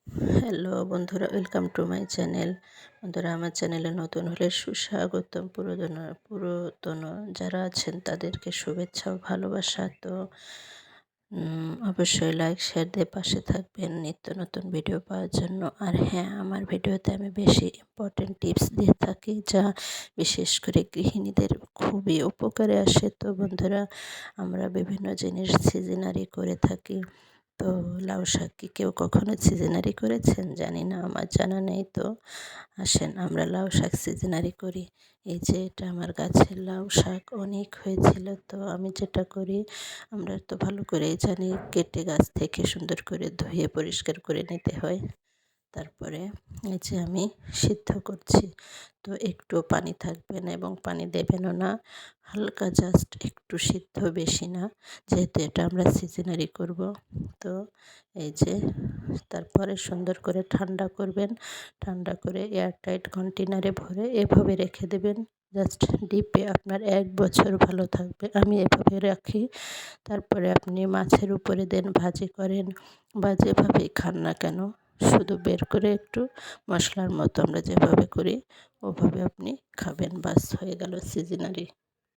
Hello বন্ধুরা, welcome to my channel. বন্ধুরা, আমার চ্যানেলে নতুন হলে সুস্বাগতম। পুরাতন যারা আছেন তাদেরকে শুভেচ্ছা ও ভালোবাসা। তো অবশ্যই লাইক শেয়ার দিয়ে পাশে থাকবেন নিত্য নতুন ভিডিও পাওয়ার জন্য। আর হ্যাঁ, আমার ভিডিওতে আমি বেশি ইম্পর্টেন্ট টিপস দিয়ে থাকি, যা বিশেষ করে গৃহিণীদের খুবই উপকারে আসে। তো বন্ধুরা, আমরা বিভিন্ন জিনিস সিজনারি করে থাকি। তো লাউ শাক কি কেউ কখনো সিজনারি করেছেন? জানি না, আমার জানা নেই। তো আসেন আমরা লাউ শাক সিজনারি করি। এই যে এটা আমার গাছের লাউ শাক, অনেক হয়েছিল। তো আমি যেটা করি, আমরা তো ভালো করেই জানি, কেটে গাছ থেকে সুন্দর করে ধুয়ে পরিষ্কার করে নিতে হয়। তারপরে এই যে আমি সিদ্ধ করছি। তো একটু পানি থাকবে না এবং পানি দেবেনও না, হালকা জাস্ট একটু সিদ্ধ, বেশি না, যেহেতু এটা আমরা সিজনারি করব। তো এই যে তারপরে সুন্দর করে ঠান্ডা করবেন। ঠান্ডা করে এয়ারটাইট কন্টেনারে ভরে এভাবে রেখে দেবেন। জাস্ট ডিপে আপনার 1 বছর ভালো থাকবে। আমি এভাবে রাখি। তারপরে আপনি মাছের উপরে দেন, ভাজি করেন বা যেভাবেই খান না কেন, শুধু বের করে একটু মশলার মতো আমরা যেভাবে করি ওভাবে আপনি খাবেন। বাস, হয়ে গেল সিজনারি।